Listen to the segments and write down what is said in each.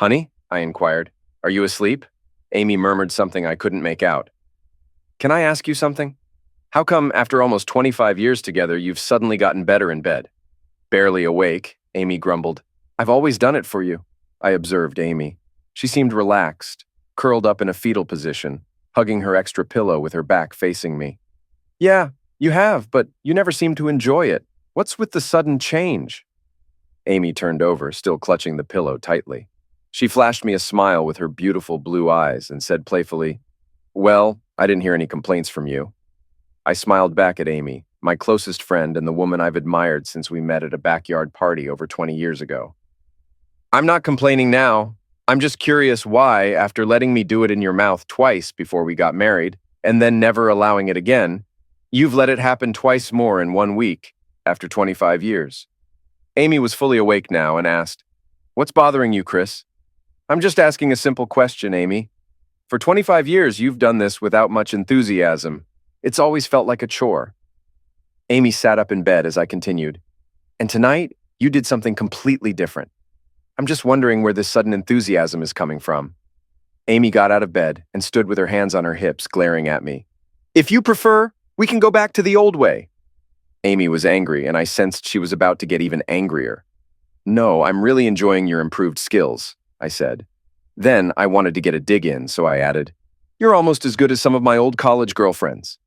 Honey? I inquired. Are you asleep? Amy murmured something I couldn't make out. Can I ask you something? How come, after almost 25 years together, you've suddenly gotten better in bed? Barely awake, Amy grumbled. I've always done it for you. I observed Amy. She seemed relaxed, curled up in a fetal position, hugging her extra pillow with her back facing me. Yeah, you have, but you never seem to enjoy it. What's with the sudden change? Amy turned over, still clutching the pillow tightly. She flashed me a smile with her beautiful blue eyes and said playfully, Well, I didn't hear any complaints from you. I smiled back at Amy, my closest friend and the woman I've admired since we met at a backyard party over 20 years ago. I'm not complaining now. I'm just curious why, after letting me do it in your mouth twice before we got married, and then never allowing it again, you've let it happen twice more in 1 week, after 25 years. Amy was fully awake now and asked, What's bothering you, Chris? I'm just asking a simple question, Amy. For 25 years, you've done this without much enthusiasm. It's always felt like a chore. Amy sat up in bed as I continued. And tonight, you did something completely different. I'm just wondering where this sudden enthusiasm is coming from. Amy got out of bed and stood with her hands on her hips, glaring at me. If you prefer, we can go back to the old way. Amy was angry, and I sensed she was about to get even angrier. No, I'm really enjoying your improved skills, I said. Then I wanted to get a dig in, so I added, You're almost as good as some of my old college girlfriends.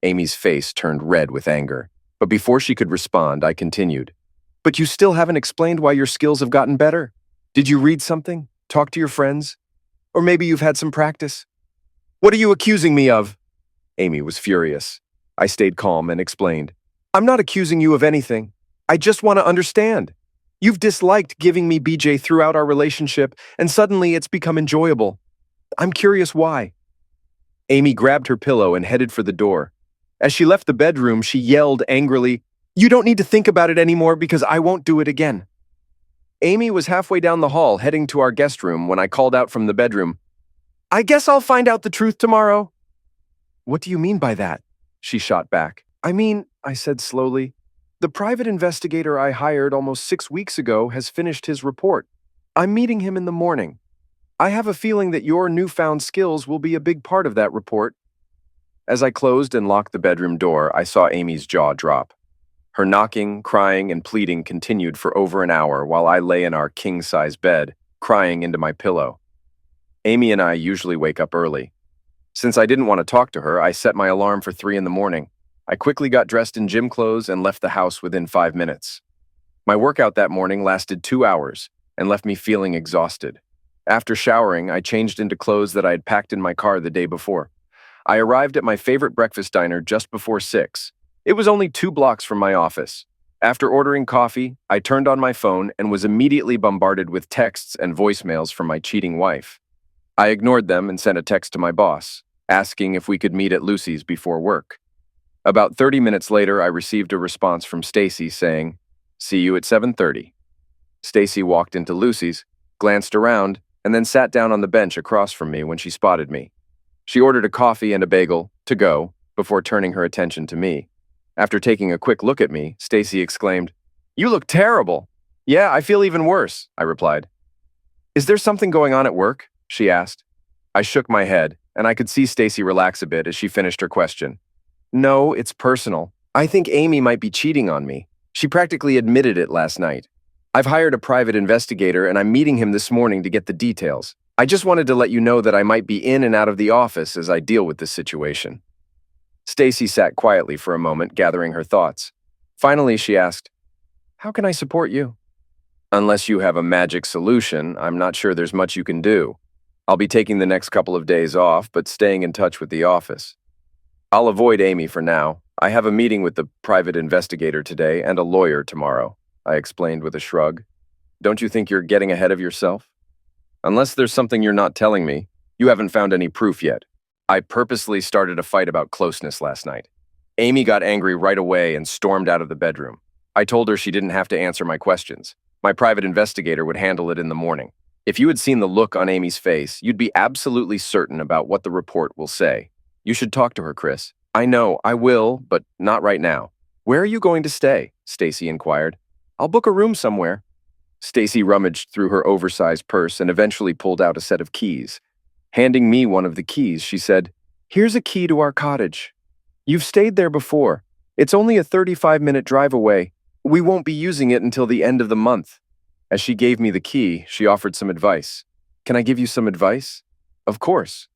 Amy's face turned red with anger, but before she could respond, I continued. But you still haven't explained why your skills have gotten better. Did you read something? Talk to your friends? Or maybe you've had some practice? What are you accusing me of? Amy was furious. I stayed calm and explained. I'm not accusing you of anything. I just want to understand. You've disliked giving me BJ throughout our relationship, and suddenly it's become enjoyable. I'm curious why. Amy grabbed her pillow and headed for the door. As she left the bedroom, she yelled angrily, You don't need to think about it anymore because I won't do it again. Amy was halfway down the hall heading to our guest room when I called out from the bedroom, I guess I'll find out the truth tomorrow. What do you mean by that? She shot back. I said slowly, the private investigator I hired almost 6 weeks ago has finished his report. I'm meeting him in the morning. I have a feeling that your newfound skills will be a big part of that report. As I closed and locked the bedroom door, I saw Amy's jaw drop. Her knocking, crying, and pleading continued for over an hour while I lay in our king-size bed, crying into my pillow. Amy and I usually wake up early. Since I didn't want to talk to her, I set my alarm for 3 in the morning. I quickly got dressed in gym clothes and left the house within 5 minutes. My workout that morning lasted 2 hours and left me feeling exhausted. After showering, I changed into clothes that I had packed in my car the day before. I arrived at my favorite breakfast diner just before 6. It was only 2 blocks from my office. After ordering coffee, I turned on my phone and was immediately bombarded with texts and voicemails from my cheating wife. I ignored them and sent a text to my boss, asking if we could meet at Lucy's before work. About 30 minutes later, I received a response from Stacy saying, See you at 7:30. Stacy walked into Lucy's, glanced around, and then sat down on the bench across from me when she spotted me. She ordered a coffee and a bagel, to go, before turning her attention to me. After taking a quick look at me, Stacy exclaimed, You look terrible. Yeah, I feel even worse, I replied. Is there something going on at work? She asked. I shook my head, and I could see Stacy relax a bit as she finished her question. No, it's personal. I think Amy might be cheating on me. She practically admitted it last night. I've hired a private investigator, and I'm meeting him this morning to get the details. I just wanted to let you know that I might be in and out of the office as I deal with this situation. Stacy sat quietly for a moment, gathering her thoughts. Finally, she asked, How can I support you? Unless you have a magic solution, I'm not sure there's much you can do. I'll be taking the next couple of days off, but staying in touch with the office. I'll avoid Amy for now. I have a meeting with the private investigator today and a lawyer tomorrow, I explained with a shrug. Don't you think you're getting ahead of yourself? Unless there's something you're not telling me, you haven't found any proof yet. I purposely started a fight about closeness last night. Amy got angry right away and stormed out of the bedroom. I told her she didn't have to answer my questions. My private investigator would handle it in the morning. If you had seen the look on Amy's face, you'd be absolutely certain about what the report will say. You should talk to her, Chris. I know, I will, but not right now. Where are you going to stay? Stacy inquired. I'll book a room somewhere. Stacy rummaged through her oversized purse and eventually pulled out a set of keys. Handing me one of the keys, she said, "Here's a key to our cottage. You've stayed there before. It's only a 35-minute drive away. We won't be using it until the end of the month." As she gave me the key, she offered some advice. "Can I give you some advice?" "Of course.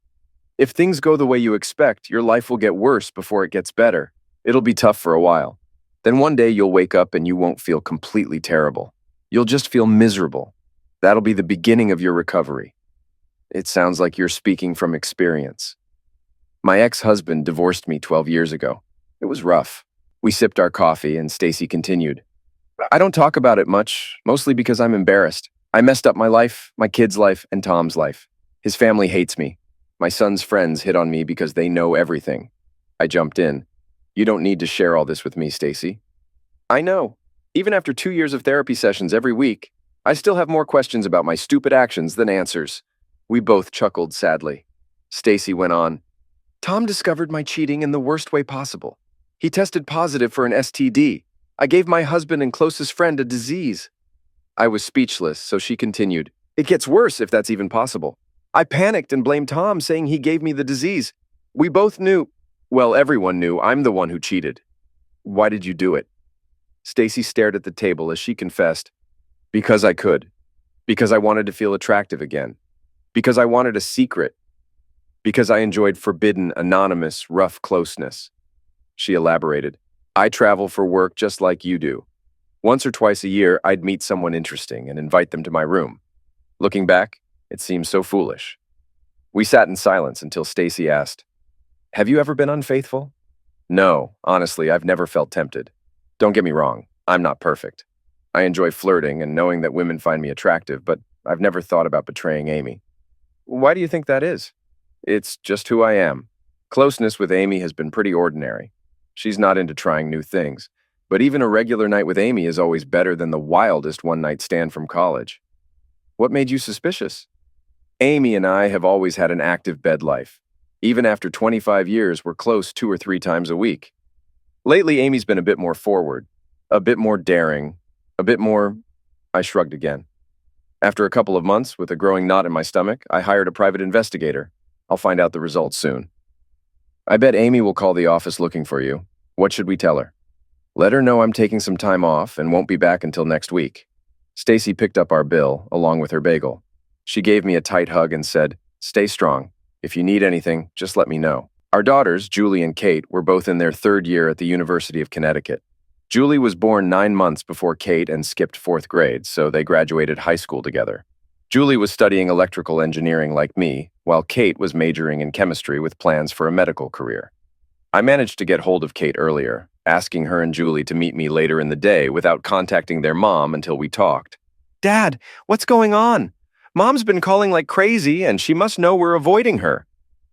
If things go the way you expect, your life will get worse before it gets better. It'll be tough for a while. Then one day you'll wake up and you won't feel completely terrible. You'll just feel miserable. That'll be the beginning of your recovery." It sounds like you're speaking from experience. My ex-husband divorced me 12 years ago. It was rough. We sipped our coffee and Stacy continued. "I don't talk about it much, mostly because I'm embarrassed. I messed up my life, my kid's life, and Tom's life. His family hates me. My son's friends hit on me because they know everything." I jumped in. "You don't need to share all this with me, Stacy." "I know. Even after 2 years of therapy sessions every week, I still have more questions about my stupid actions than answers." We both chuckled sadly. Stacy went on. "Tom discovered my cheating in the worst way possible. He tested positive for an STD. I gave my husband and closest friend a disease." I was speechless, so she continued. "It gets worse if that's even possible. I panicked and blamed Tom, saying he gave me the disease. We both knew, well, everyone knew I'm the one who cheated." "Why did you do it?" Stacy stared at the table as she confessed. "Because I could. Because I wanted to feel attractive again. Because I wanted a secret. Because I enjoyed forbidden, anonymous, rough closeness." She elaborated. "I travel for work just like you do. Once or twice a year, I'd meet someone interesting and invite them to my room. Looking back, it seems so foolish." We sat in silence until Stacy asked, "Have you ever been unfaithful?" "No, honestly, I've never felt tempted. Don't get me wrong, I'm not perfect. I enjoy flirting and knowing that women find me attractive, but I've never thought about betraying Amy." "Why do you think that is?" "It's just who I am. Closeness with Amy has been pretty ordinary. She's not into trying new things, but even a regular night with Amy is always better than the wildest one-night stand from college." "What made you suspicious?" "Amy and I have always had an active bed life. Even after 25 years, we're close 2 or 3 times a week. Lately, Amy's been a bit more forward, a bit more daring, a bit more—" I shrugged again. "After a couple of months, with a growing knot in my stomach, I hired a private investigator. I'll find out the results soon." "I bet Amy will call the office looking for you. What should we tell her?" "Let her know I'm taking some time off and won't be back until next week." Stacy picked up our bill, along with her bagel. She gave me a tight hug and said, "Stay strong. If you need anything, just let me know." Our daughters, Julie and Kate, were both in their 3rd year at the University of Connecticut. Julie was born 9 months before Kate and skipped 4th grade, so they graduated high school together. Julie was studying electrical engineering like me, while Kate was majoring in chemistry with plans for a medical career. I managed to get hold of Kate earlier, asking her and Julie to meet me later in the day without contacting their mom until we talked. "Dad, what's going on? Mom's been calling like crazy, and she must know we're avoiding her."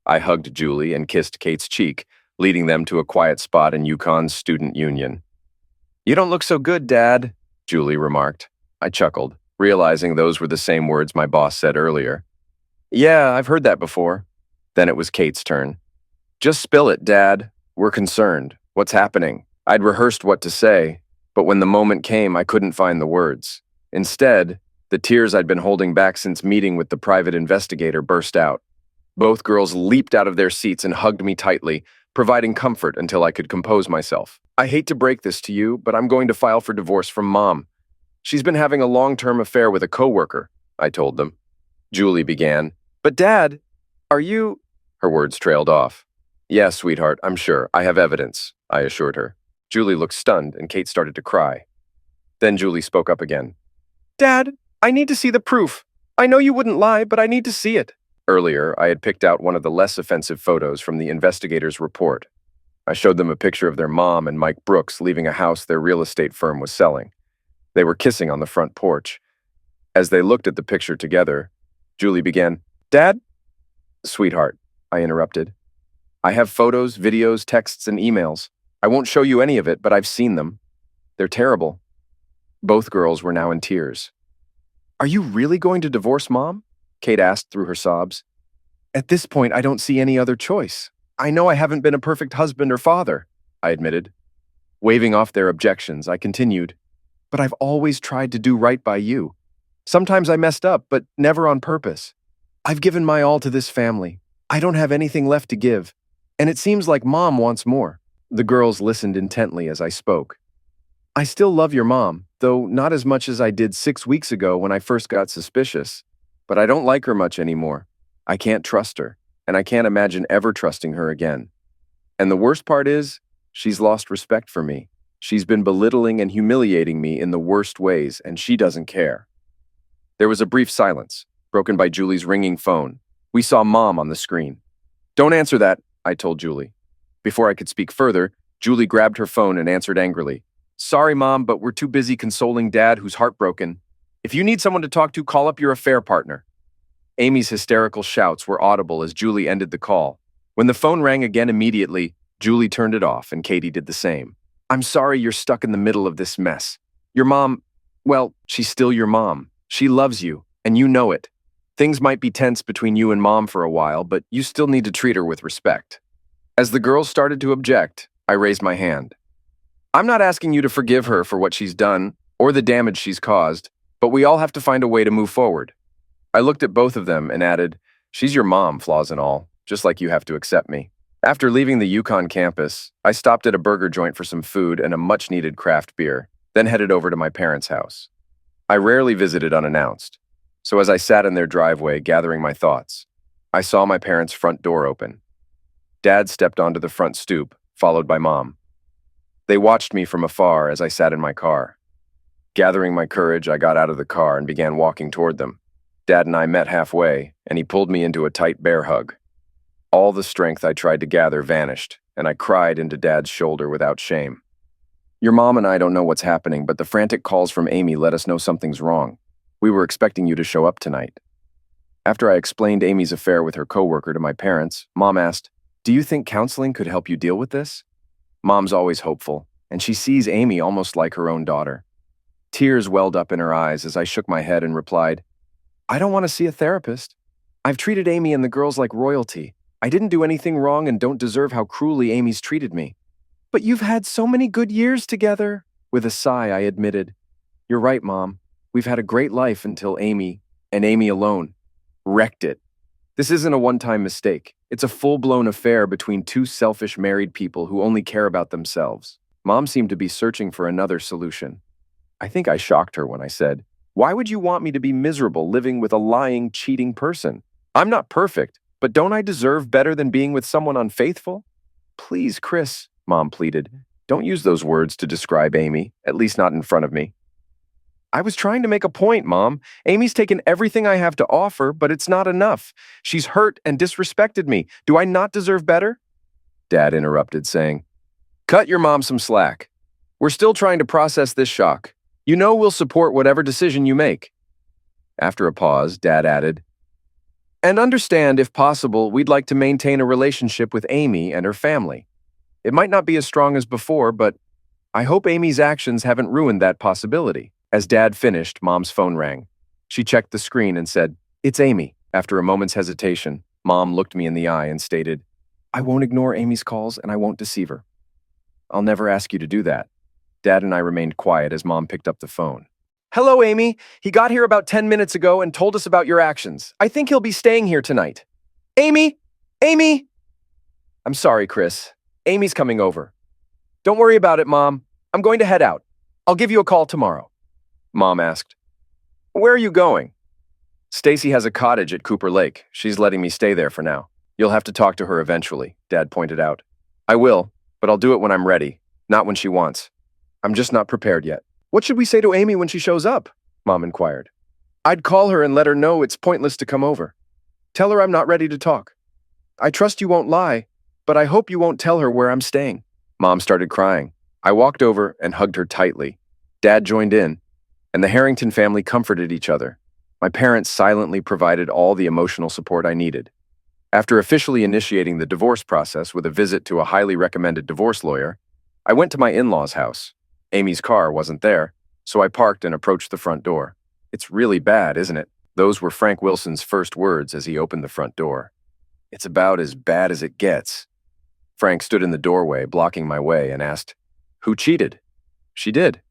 I hugged Julie and kissed Kate's cheek, leading them to a quiet spot in UConn's student union. "You don't look so good, Dad," Julie remarked. I chuckled, realizing those were the same words my boss said earlier. "Yeah, I've heard that before." Then it was Kate's turn. "Just spill it, Dad. We're concerned. What's happening?" I'd rehearsed what to say, but when the moment came, I couldn't find the words. Instead, the tears I'd been holding back since meeting with the private investigator burst out. Both girls leaped out of their seats and hugged me tightly, providing comfort until I could compose myself. "I hate to break this to you, but I'm going to file for divorce from Mom. She's been having a long-term affair with a coworker," I told them. Julie began. "But Dad, are you—" Her words trailed off. "Yeah, sweetheart, I'm sure. I have evidence," I assured her. Julie looked stunned, and Kate started to cry. Then Julie spoke up again. "Dad, I need to see the proof. I know you wouldn't lie, but I need to see it." Earlier, I had picked out one of the less offensive photos from the investigator's report. I showed them a picture of their mom and Mike Brooks leaving a house their real estate firm was selling. They were kissing on the front porch. As they looked at the picture together, Julie began, "Dad?" "Sweetheart," I interrupted. "I have photos, videos, texts, and emails. I won't show you any of it, but I've seen them. They're terrible." Both girls were now in tears. "Are you really going to divorce Mom?" Kate asked through her sobs. "At this point, I don't see any other choice. I know I haven't been a perfect husband or father," I admitted. Waving off their objections, I continued, "But I've always tried to do right by you. Sometimes I messed up, but never on purpose. I've given my all to this family. I don't have anything left to give. And it seems like Mom wants more. The girls listened intently as I spoke. I still love your mom, though not as much as I did 6 weeks ago when I first got suspicious. But I don't like her much anymore. I can't trust her, and I can't imagine ever trusting her again. And the worst part is, she's lost respect for me. She's been belittling and humiliating me in the worst ways, and she doesn't care. There was a brief silence, broken by Julie's ringing phone. We saw Mom on the screen. Don't answer that, I told Julie. Before I could speak further, Julie grabbed her phone and answered angrily. Sorry, Mom, but we're too busy consoling Dad, who's heartbroken. If you need someone to talk to, call up your affair partner. Amy's hysterical shouts were audible as Julie ended the call. When the phone rang again immediately, Julie turned it off and Katie did the same. I'm sorry you're stuck in the middle of this mess. Your mom, well, she's still your mom. She loves you, and you know it. Things might be tense between you and Mom for a while, but you still need to treat her with respect. As the girls started to object, I raised my hand. I'm not asking you to forgive her for what she's done or the damage she's caused, but we all have to find a way to move forward. I looked at both of them and added, she's your mom, flaws and all, just like you have to accept me. After leaving the Yukon campus, I stopped at a burger joint for some food and a much-needed craft beer, then headed over to my parents' house. I rarely visited unannounced, so as I sat in their driveway gathering my thoughts, I saw my parents' front door open. Dad stepped onto the front stoop, followed by Mom. They watched me from afar as I sat in my car. Gathering my courage, I got out of the car and began walking toward them. Dad and I met halfway, and he pulled me into a tight bear hug. All the strength I tried to gather vanished, and I cried into Dad's shoulder without shame. Your mom and I don't know what's happening, but the frantic calls from Amy let us know something's wrong. We were expecting you to show up tonight. After I explained Amy's affair with her coworker to my parents, Mom asked, do you think counseling could help you deal with this? Mom's always hopeful, and she sees Amy almost like her own daughter. Tears welled up in her eyes as I shook my head and replied, I don't want to see a therapist. I've treated Amy and the girls like royalty. I didn't do anything wrong and don't deserve how cruelly Amy's treated me. But you've had so many good years together. With a sigh, I admitted, you're right, Mom. We've had a great life until Amy, and Amy alone, wrecked it. This isn't a one-time mistake. It's a full-blown affair between two selfish married people who only care about themselves. Mom seemed to be searching for another solution. I think I shocked her when I said, why would you want me to be miserable living with a lying, cheating person? I'm not perfect, but don't I deserve better than being with someone unfaithful? Please, Chris, Mom pleaded, don't use those words to describe Amy, at least not in front of me. I was trying to make a point, Mom. Amy's taken everything I have to offer, but it's not enough. She's hurt and disrespected me. Do I not deserve better? Dad interrupted, saying, cut your mom some slack. We're still trying to process this shock. You know we'll support whatever decision you make. After a pause, Dad added, and understand, if possible, we'd like to maintain a relationship with Amy and her family. It might not be as strong as before, but I hope Amy's actions haven't ruined that possibility. As Dad finished, Mom's phone rang. She checked the screen and said, it's Amy. After a moment's hesitation, Mom looked me in the eye and stated, I won't ignore Amy's calls and I won't deceive her. I'll never ask you to do that. Dad and I remained quiet as Mom picked up the phone. Hello, Amy. He got here about 10 minutes ago and told us about your actions. I think he'll be staying here tonight. Amy! Amy! I'm sorry, Chris. Amy's coming over. Don't worry about it, Mom. I'm going to head out. I'll give you a call tomorrow. Mom asked, where are you going? Stacy has a cottage at Cooper Lake. She's letting me stay there for now. You'll have to talk to her eventually, Dad pointed out. I will, but I'll do it when I'm ready, not when she wants. I'm just not prepared yet. What should we say to Amy when she shows up? Mom inquired. I'd call her and let her know it's pointless to come over. Tell her I'm not ready to talk. I trust you won't lie, but I hope you won't tell her where I'm staying. Mom started crying. I walked over and hugged her tightly. Dad joined in, and the Harrington family comforted each other. My parents silently provided all the emotional support I needed. After officially initiating the divorce process with a visit to a highly recommended divorce lawyer, I went to my in-laws' house. Amy's car wasn't there, so I parked and approached the front door. It's really bad, isn't it? Those were Frank Wilson's first words as he opened the front door. It's about as bad as it gets. Frank stood in the doorway, blocking my way, and asked, who cheated? She did.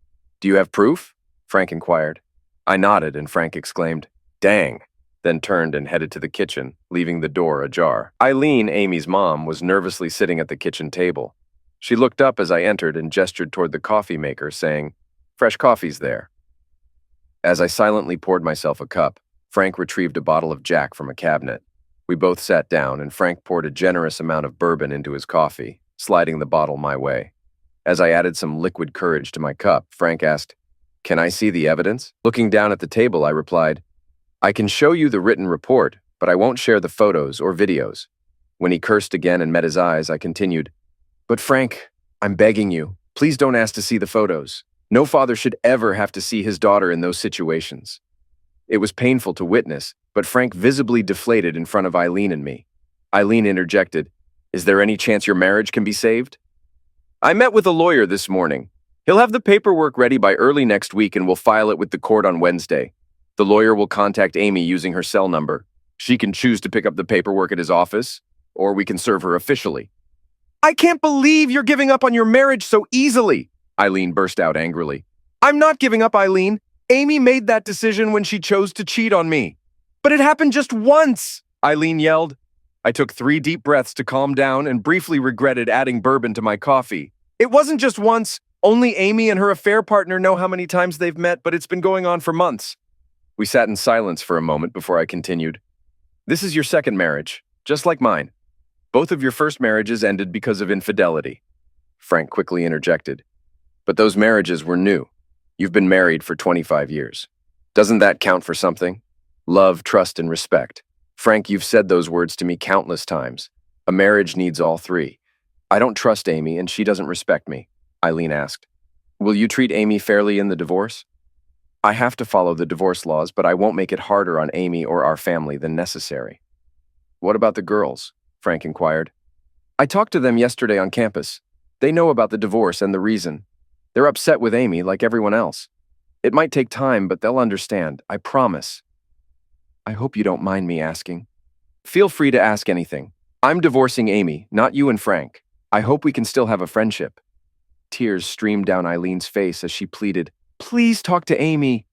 Do you have proof? Frank inquired. I nodded, and Frank exclaimed, "Dang," then turned and headed to the kitchen, leaving the door ajar. Eileen, Amy's mom, was nervously sitting at the kitchen table. She looked up as I entered and gestured toward the coffee maker, saying, "Fresh coffee's there." As I silently poured myself a cup, Frank retrieved a bottle of Jack from a cabinet. We both sat down, and Frank poured a generous amount of bourbon into his coffee, sliding the bottle my way. As I added some liquid courage to my cup, Frank asked, "Can I see the evidence?" Looking down at the table, I replied, "I can show you the written report, but I won't share the photos or videos." When he cursed again and met his eyes, I continued, "But Frank, I'm begging you, please don't ask to see the photos. No father should ever have to see his daughter in those situations." It was painful to witness, but Frank visibly deflated in front of Eileen and me. Eileen interjected, "Is there any chance your marriage can be saved?" "I met with a lawyer this morning. He'll have the paperwork ready by early next week and will file it with the court on Wednesday. The lawyer will contact Amy using her cell number. She can choose to pick up the paperwork at his office, or we can serve her officially." "I can't believe you're giving up on your marriage so easily," Eileen burst out angrily. "I'm not giving up, Eileen. Amy made that decision when she chose to cheat on me." "But it happened just once," Eileen yelled. I took 3 deep breaths to calm down and briefly regretted adding bourbon to my coffee. "It wasn't just once. Only Amy and her affair partner know how many times they've met, but it's been going on for months." We sat in silence for a moment before I continued. "This is your second marriage, just like mine. Both of your first marriages ended because of infidelity." Frank quickly interjected, "But those marriages were new. You've been married for 25 years. Doesn't that count for something? Love, trust, and respect. Frank, you've said those words to me countless times. A marriage needs all 3. I don't trust Amy, and she doesn't respect me," Eileen asked. "Will you treat Amy fairly in the divorce?" "I have to follow the divorce laws, but I won't make it harder on Amy or our family than necessary." "What about the girls?" Frank inquired. "I talked to them yesterday on campus. They know about the divorce and the reason. They're upset with Amy like everyone else. It might take time, but they'll understand, I promise." "I hope you don't mind me asking." "Feel free to ask anything. I'm divorcing Amy, not you and Frank. I hope we can still have a friendship." Tears streamed down Eileen's face as she pleaded, "Please talk to Amy."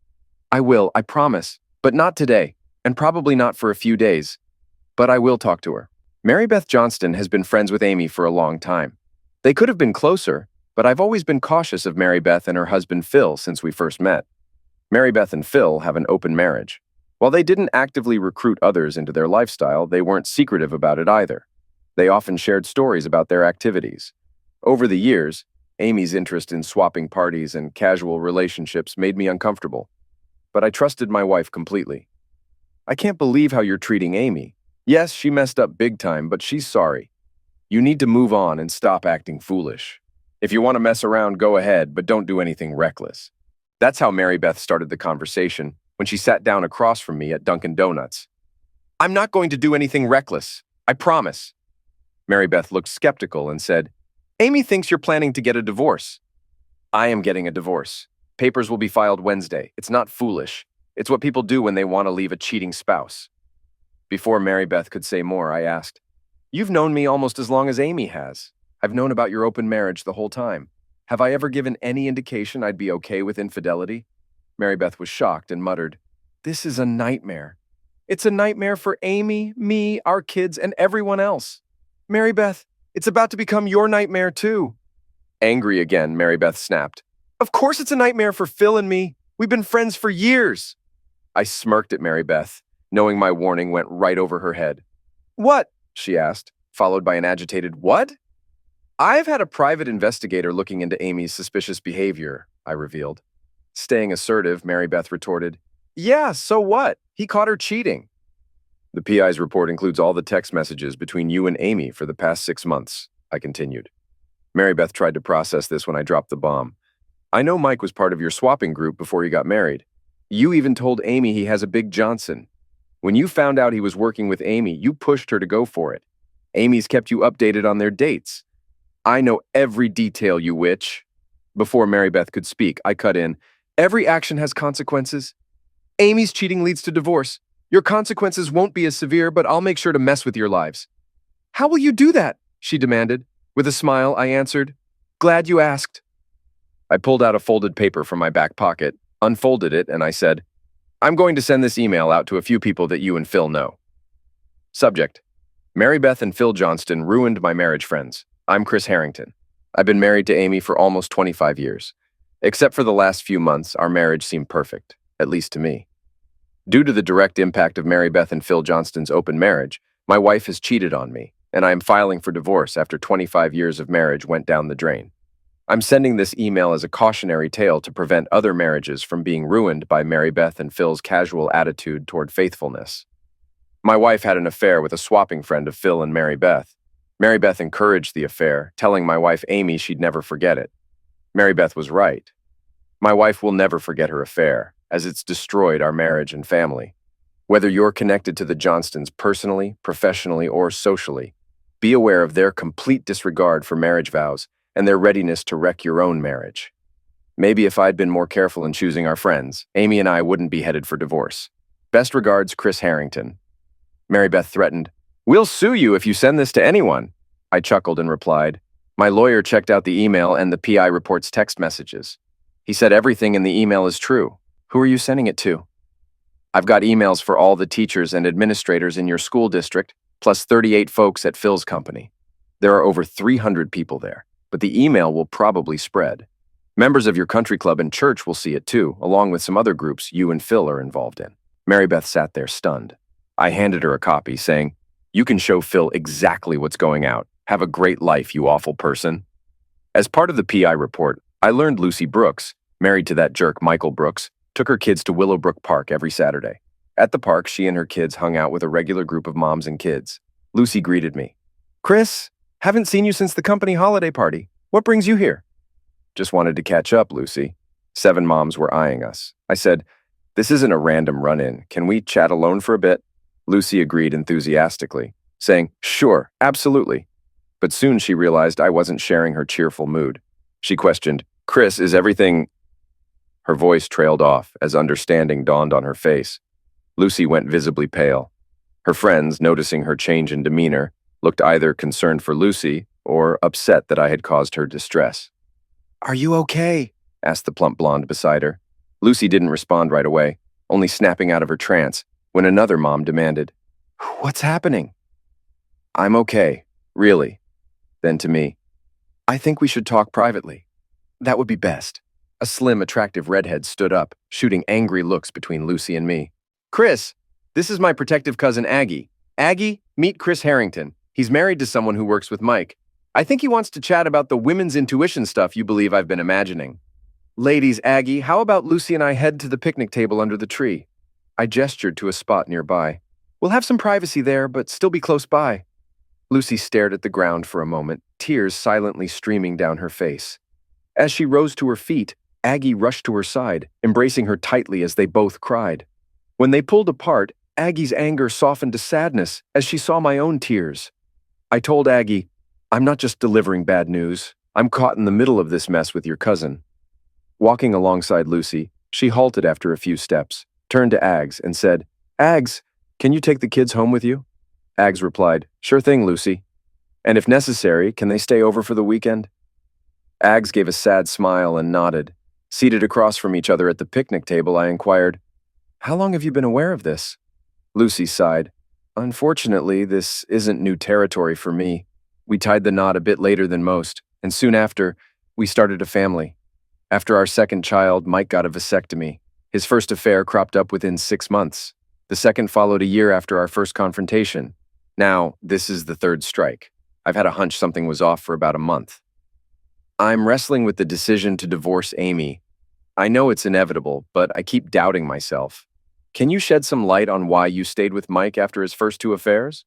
"I will, I promise, but not today, and probably not for a few days. But I will talk to her." Mary Beth Johnston has been friends with Amy for a long time. They could have been closer, but I've always been cautious of Mary Beth and her husband Phil since we first met. Mary Beth and Phil have an open marriage. While they didn't actively recruit others into their lifestyle, they weren't secretive about it either. They often shared stories about their activities. Over the years, Amy's interest in swapping parties and casual relationships made me uncomfortable. But I trusted my wife completely. "I can't believe how you're treating Amy. Yes, she messed up big time, but she's sorry. You need to move on and stop acting foolish. If you want to mess around, go ahead, but don't do anything reckless." That's how Mary Beth started the conversation when she sat down across from me at Dunkin' Donuts. "I'm not going to do anything reckless. I promise." Mary Beth looked skeptical and said, "Amy thinks you're planning to get a divorce." "I am getting a divorce. Papers will be filed Wednesday. It's not foolish. It's what people do when they want to leave a cheating spouse." Before Mary Beth could say more, I asked, "You've known me almost as long as Amy has. I've known about your open marriage the whole time. Have I ever given any indication I'd be okay with infidelity?" Mary Beth was shocked and muttered, "This is a nightmare. It's a nightmare for Amy, me, our kids, and everyone else. Mary Beth, it's about to become your nightmare too." Angry again, Mary Beth snapped, "Of course it's a nightmare for Phil and me. We've been friends for years." I smirked at Mary Beth, knowing my warning went right over her head. "What?" she asked, followed by an agitated "What?" "I've had a private investigator looking into Amy's suspicious behavior," I revealed. Staying assertive, Mary Beth retorted, "Yeah, so what? He caught her cheating." "The PI's report includes all the text messages between you and Amy for the past 6 months," I continued. Mary Beth tried to process this when I dropped the bomb. "I know Mike was part of your swapping group before he got married. You even told Amy he has a big Johnson. When you found out he was working with Amy, you pushed her to go for it. Amy's kept you updated on their dates. I know every detail, you witch." Before Mary Beth could speak, I cut in, "Every action has consequences. Amy's cheating leads to divorce. Your consequences won't be as severe, but I'll make sure to mess with your lives." "How will you do that?" she demanded. With a smile, I answered, "Glad you asked." I pulled out a folded paper from my back pocket, unfolded it, and I said, I'm going to send this email out to a few people that you and Phil know. Subject: Mary Beth and Phil Johnston ruined my marriage, friends. I'm Chris Harrington. I've been married to Amy for almost 25 years. Except for the last few months, our marriage seemed perfect, at least to me. Due to the direct impact of Mary Beth and Phil Johnston's open marriage, my wife has cheated on me, and I am filing for divorce after 25 years of marriage went down the drain. I'm sending this email as a cautionary tale to prevent other marriages from being ruined by Mary Beth and Phil's casual attitude toward faithfulness. My wife had an affair with a swapping friend of Phil and Mary Beth. Mary Beth encouraged the affair, telling my wife Amy she'd never forget it. Mary Beth was right. My wife will never forget her affair, as it's destroyed our marriage and family. Whether you're connected to the Johnstons personally, professionally, or socially, be aware of their complete disregard for marriage vows and their readiness to wreck your own marriage. Maybe if I'd been more careful in choosing our friends, Amy and I wouldn't be headed for divorce. Best regards, Chris Harrington. Mary Beth threatened, "We'll sue you if you send this to anyone." I chuckled and replied, "My lawyer checked out the email and the PI report's text messages. He said everything in the email is true. Who are you sending it to?" "I've got emails for all the teachers and administrators in your school district, plus 38 folks at Phil's company. There are over 300 people there, but the email will probably spread. Members of your country club and church will see it too, along with some other groups you and Phil are involved in." Mary Beth sat there stunned. I handed her a copy, saying, "You can show Phil exactly what's going out. Have a great life, you awful person." As part of the PI report, I learned Lucy Brooks, married to that jerk Michael Brooks, took her kids to Willowbrook Park every Saturday. At the park, she and her kids hung out with a regular group of moms and kids. Lucy greeted me. "Chris, haven't seen you since the company holiday party. What brings you here?" "Just wanted to catch up, Lucy." 7 moms were eyeing us. I said, "This isn't a random run-in. Can we chat alone for a bit?" Lucy agreed enthusiastically, saying, "Sure, absolutely." But soon she realized I wasn't sharing her cheerful mood. She questioned, "Chris, is everything—" Her voice trailed off as understanding dawned on her face. Lucy went visibly pale. Her friends, noticing her change in demeanor, looked either concerned for Lucy or upset that I had caused her distress. "Are you okay?" asked the plump blonde beside her. Lucy didn't respond right away, only snapping out of her trance, when another mom demanded, "What's happening?" "I'm okay, really." Then to me, "I think we should talk privately. That would be best." A slim, attractive redhead stood up, shooting angry looks between Lucy and me. "Chris, this is my protective cousin Aggie. Aggie, meet Chris Harrington. He's married to someone who works with Mike. I think he wants to chat about the women's intuition stuff you believe I've been imagining." "Ladies, Aggie, how about Lucy and I head to the picnic table under the tree?" I gestured to a spot nearby. "We'll have some privacy there, but still be close by." Lucy stared at the ground for a moment, tears silently streaming down her face. As she rose to her feet, Aggie rushed to her side, embracing her tightly as they both cried. When they pulled apart, Aggie's anger softened to sadness as she saw my own tears. I told Aggie, "I'm not just delivering bad news. I'm caught in the middle of this mess with your cousin." Walking alongside Lucy, she halted after a few steps, turned to Ags and said, "Ags, can you take the kids home with you?" Ags replied, "Sure thing, Lucy. And if necessary, can they stay over for the weekend?" Ags gave a sad smile and nodded. Seated across from each other at the picnic table, I inquired, "How long have you been aware of this?" Lucy sighed. "Unfortunately, this isn't new territory for me. We tied the knot a bit later than most, and soon after, we started a family. After our second child, Mike got a vasectomy. His first affair cropped up within 6 months. The second followed a year after our first confrontation. Now, this is the third strike. I've had a hunch something was off for about a month. I'm wrestling with the decision to divorce Amy. I know it's inevitable, but I keep doubting myself. Can you shed some light on why you stayed with Mike after his first 2 affairs?"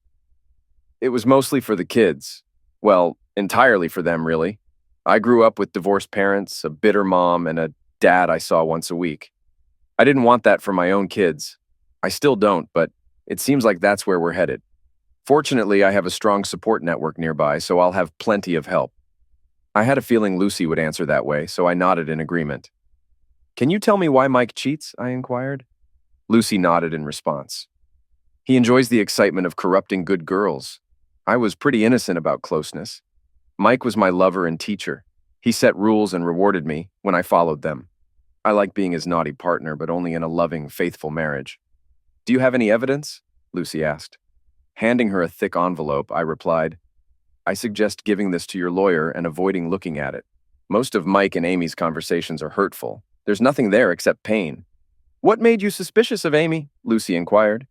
"It was mostly for the kids. Well, entirely for them, really. I grew up with divorced parents, a bitter mom, and a dad I saw once a week. I didn't want that for my own kids. I still don't, but it seems like that's where we're headed. Fortunately, I have a strong support network nearby, so I'll have plenty of help." I had a feeling Lucy would answer that way, so I nodded in agreement. "Can you tell me why Mike cheats?" I inquired. Lucy nodded in response. "He enjoys the excitement of corrupting good girls. I was pretty innocent about closeness. Mike was my lover and teacher. He set rules and rewarded me when I followed them. I like being his naughty partner, but only in a loving, faithful marriage. Do you have any evidence? Lucy asked. Handing her a thick envelope, I replied, I suggest giving this to your lawyer and avoiding looking at it. Most of Mike and Amy's conversations are hurtful. There's nothing there except pain. What made you suspicious of Amy? Lucy inquired.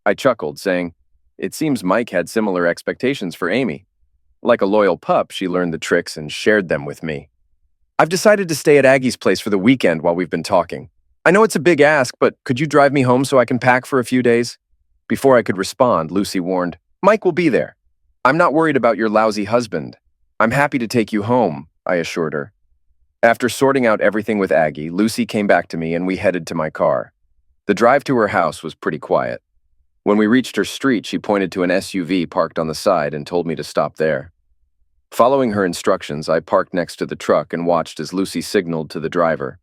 I chuckled, saying, It seems Mike had similar expectations for Amy. Like a loyal pup, she learned the tricks and shared them with me. I've decided to stay at Aggie's place for the weekend while we've been talking. I know it's a big ask, but could you drive me home so I can pack for a few days? Before I could respond, Lucy warned, Mike will be there. I'm not worried about your lousy husband. I'm happy to take you home, I assured her. After sorting out everything with Aggie, Lucy came back to me and we headed to my car. The drive to her house was pretty quiet. When we reached her street, she pointed to an SUV parked on the side and told me to stop there. Following her instructions, I parked next to the truck and watched as Lucy signaled to the driver.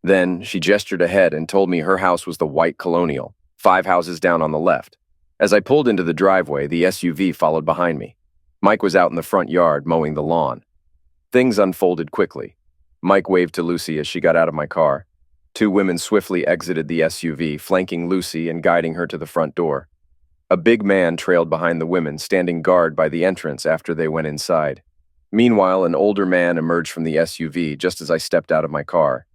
Then, she gestured ahead and told me her house was the white Colonial, 5 houses down on the left. As I pulled into the driveway, the SUV followed behind me. Mike was out in the front yard mowing the lawn. Things unfolded quickly. Mike waved to Lucy as she got out of my car. 2 women swiftly exited the SUV, flanking Lucy and guiding her to the front door. A big man trailed behind the women, standing guard by the entrance after they went inside. Meanwhile, an older man emerged from the SUV just as I stepped out of my car.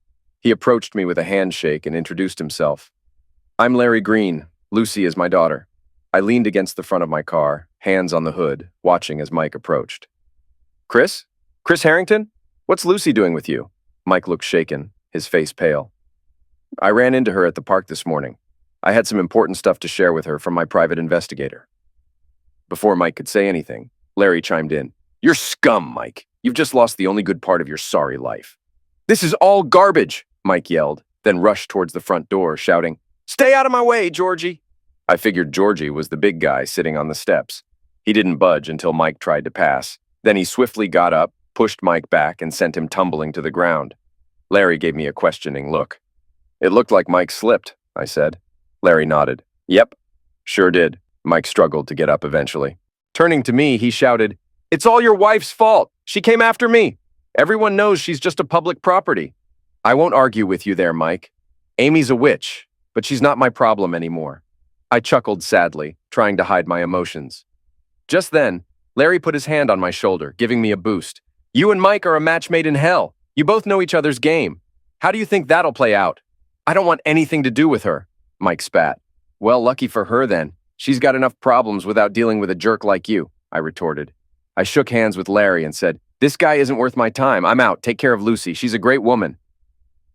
He approached me with a handshake and introduced himself. I'm Larry Green. Lucy is my daughter. I leaned against the front of my car, hands on the hood, watching as Mike approached. Chris? Chris Harrington? What's Lucy doing with you? Mike looked shaken, his face pale. I ran into her at the park this morning. I had some important stuff to share with her from my private investigator. Before Mike could say anything, Larry chimed in. You're scum, Mike. You've just lost the only good part of your sorry life. This is all garbage, Mike yelled, then rushed towards the front door, shouting, Stay out of my way, Georgie! I figured Georgie was the big guy sitting on the steps. He didn't budge until Mike tried to pass. Then he swiftly got up, pushed Mike back, and sent him tumbling to the ground. Larry gave me a questioning look. It looked like Mike slipped, I said. Larry nodded. Yep, sure did. Mike struggled to get up eventually. Turning to me, he shouted, It's all your wife's fault. She came after me. Everyone knows she's just a public property. I won't argue with you there, Mike. Amy's a witch, but she's not my problem anymore. I chuckled sadly, trying to hide my emotions. Just then, Larry put his hand on my shoulder, giving me a boost. You and Mike are a match made in hell. You both know each other's game. How do you think that'll play out? I don't want anything to do with her, Mike spat. Well, lucky for her then. She's got enough problems without dealing with a jerk like you, I retorted. I shook hands with Larry and said, This guy isn't worth my time. I'm out. Take care of Lucy. She's a great woman.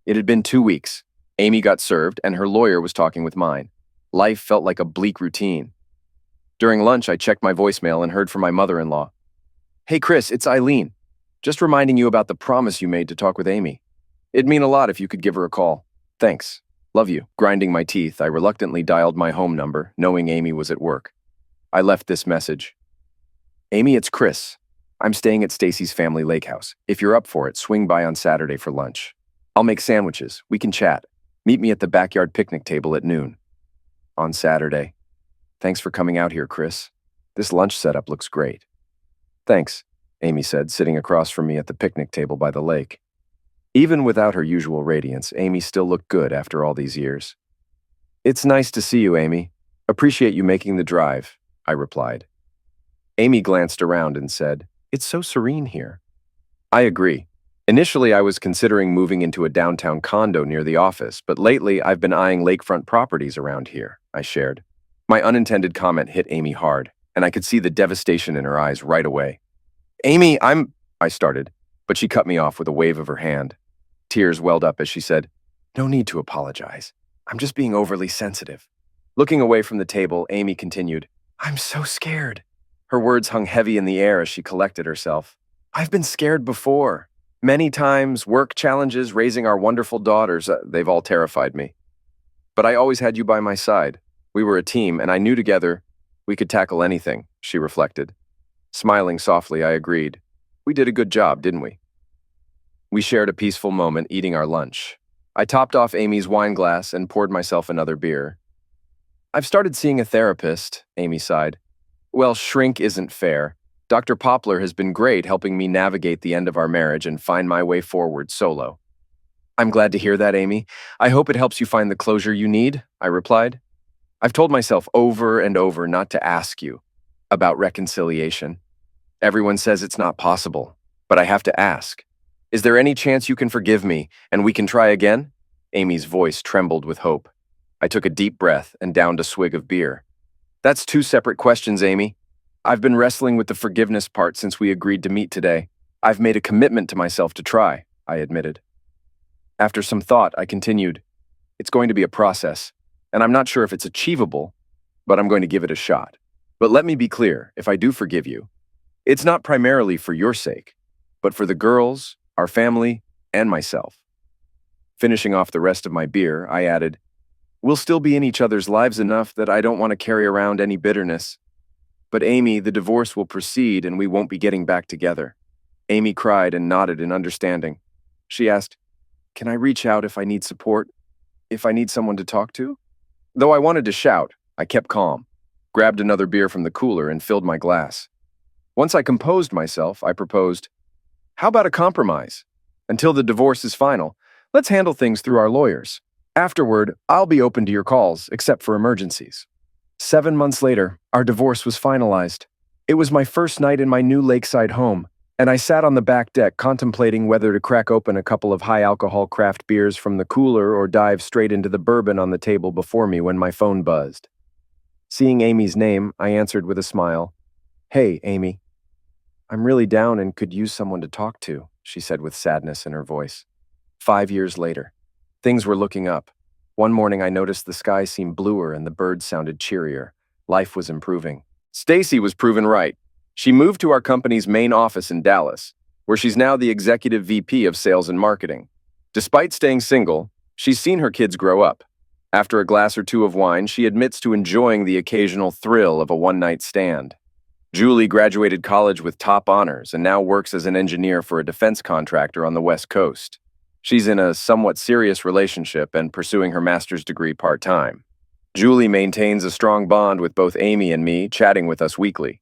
It had been 2 weeks. Amy got served, and her lawyer was talking with mine. Life felt like a bleak routine. During lunch, I checked my voicemail and heard from my mother-in-law. Hey, Chris, it's Eileen. Just reminding you about the promise you made to talk with Amy. It'd mean a lot if you could give her a call. Thanks. Love you. Grinding my teeth, I reluctantly dialed my home number, knowing Amy was at work. I left this message. Amy, it's Chris. I'm staying at Stacy's family lake house. If you're up for it, swing by on Saturday for lunch. I'll make sandwiches. We can chat. Meet me at the backyard picnic table at noon. On Saturday. Thanks for coming out here, Chris. This lunch setup looks great. Thanks, Amy said, sitting across from me at the picnic table by the lake. Even without her usual radiance, Amy still looked good after all these years. It's nice to see you, Amy. Appreciate you making the drive, I replied. Amy glanced around and said, It's so serene here. I agree. Initially, I was considering moving into a downtown condo near the office, but lately I've been eyeing lakefront properties around here, I shared. My unintended comment hit Amy hard, and I could see the devastation in her eyes right away. Amy, I started, but she cut me off with a wave of her hand. Tears welled up as she said, No need to apologize. I'm just being overly sensitive. Looking away from the table, Amy continued, I'm so scared. Her words hung heavy in the air as she collected herself. I've been scared before. Many times, work challenges, raising our wonderful daughters, they've all terrified me. But I always had you by my side. We were a team, and I knew together we could tackle anything, she reflected. Smiling softly, I agreed. We did a good job, didn't we? We shared a peaceful moment eating our lunch. I topped off Amy's wine glass and poured myself another beer. I've started seeing a therapist, Amy sighed. Well, shrink isn't fair. Dr. Poplar has been great helping me navigate the end of our marriage and find my way forward solo. I'm glad to hear that, Amy. I hope it helps you find the closure you need, I replied. I've told myself over and over not to ask you about reconciliation. Everyone says it's not possible, but I have to ask. Is there any chance you can forgive me and we can try again? Amy's voice trembled with hope. I took a deep breath and downed a swig of beer. That's two separate questions, Amy. I've been wrestling with the forgiveness part since we agreed to meet today. I've made a commitment to myself to try, I admitted. After some thought, I continued. It's going to be a process, and I'm not sure if it's achievable, but I'm going to give it a shot. But let me be clear, if I do forgive you, it's not primarily for your sake, but for the girls, our family, and myself. Finishing off the rest of my beer, I added, we'll still be in each other's lives enough that I don't want to carry around any bitterness. But Amy, the divorce will proceed and we won't be getting back together. Amy cried and nodded in understanding. She asked, can I reach out if I need support? If I need someone to talk to? Though I wanted to shout, I kept calm, grabbed another beer from the cooler and filled my glass. Once I composed myself, I proposed, how about a compromise? Until the divorce is final, let's handle things through our lawyers. Afterward, I'll be open to your calls, except for emergencies. 7 months later, our divorce was finalized. It was my first night in my new lakeside home, and I sat on the back deck contemplating whether to crack open a couple of high-alcohol craft beers from the cooler or dive straight into the bourbon on the table before me when my phone buzzed. Seeing Amy's name, I answered with a smile. Hey, Amy. I'm really down and could use someone to talk to, she said with sadness in her voice. 5 years later. Things were looking up. One morning I noticed the sky seemed bluer and the birds sounded cheerier. Life was improving. Stacy was proven right. She moved to our company's main office in Dallas, where she's now the executive VP of sales and marketing. Despite staying single, she's seen her kids grow up. After a glass or two of wine, she admits to enjoying the occasional thrill of a one-night stand. Julie graduated college with top honors and now works as an engineer for a defense contractor on the West Coast. She's in a somewhat serious relationship and pursuing her master's degree part-time. Julie maintains a strong bond with both Amy and me, chatting with us weekly.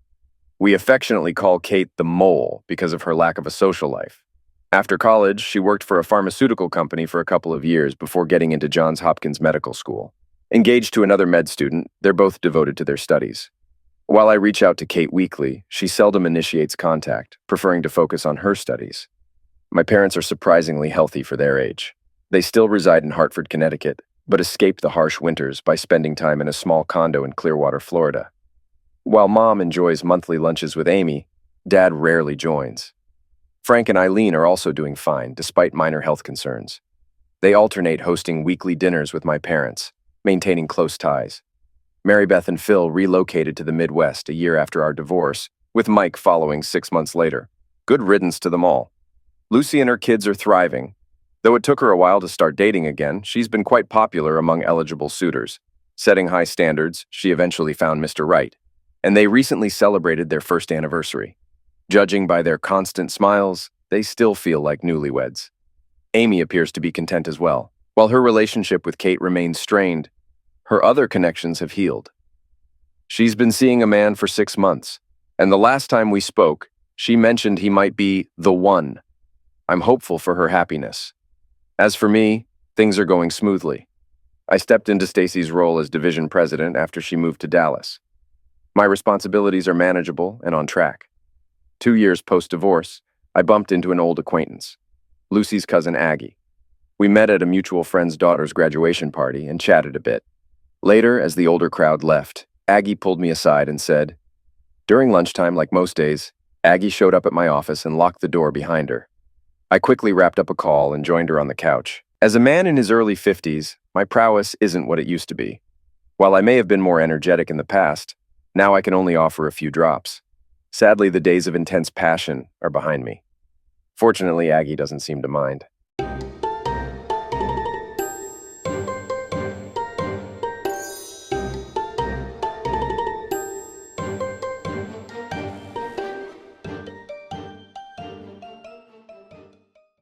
We affectionately call Kate the Mole because of her lack of a social life. After college, she worked for a pharmaceutical company for a couple of years before getting into Johns Hopkins Medical School. Engaged to another med student, they're both devoted to their studies. While I reach out to Kate weekly, she seldom initiates contact, preferring to focus on her studies. My parents are surprisingly healthy for their age. They still reside in Hartford, Connecticut, but escape the harsh winters by spending time in a small condo in Clearwater, Florida. While Mom enjoys monthly lunches with Amy, Dad rarely joins. Frank and Eileen are also doing fine, despite minor health concerns. They alternate hosting weekly dinners with my parents, maintaining close ties. Mary Beth and Phil relocated to the Midwest a year after our divorce, with Mike following 6 months later. Good riddance to them all. Lucy and her kids are thriving. Though it took her a while to start dating again, she's been quite popular among eligible suitors. Setting high standards, she eventually found Mr. Right, and they recently celebrated their first anniversary. Judging by their constant smiles, they still feel like newlyweds. Amy appears to be content as well. While her relationship with Kate remains strained, her other connections have healed. She's been seeing a man for 6 months, and the last time we spoke, she mentioned he might be the one. I'm hopeful for her happiness. As for me, things are going smoothly. I stepped into Stacy's role as division president after she moved to Dallas. My responsibilities are manageable and on track. 2 years post-divorce, I bumped into an old acquaintance, Lucy's cousin Aggie. We met at a mutual friend's daughter's graduation party and chatted a bit. Later, as the older crowd left, Aggie pulled me aside and said, during lunchtime, like most days, Aggie showed up at my office and locked the door behind her. I quickly wrapped up a call and joined her on the couch. As a man in his early 50s, my prowess isn't what it used to be. While I may have been more energetic in the past, now I can only offer a few drops. Sadly, the days of intense passion are behind me. Fortunately, Aggie doesn't seem to mind.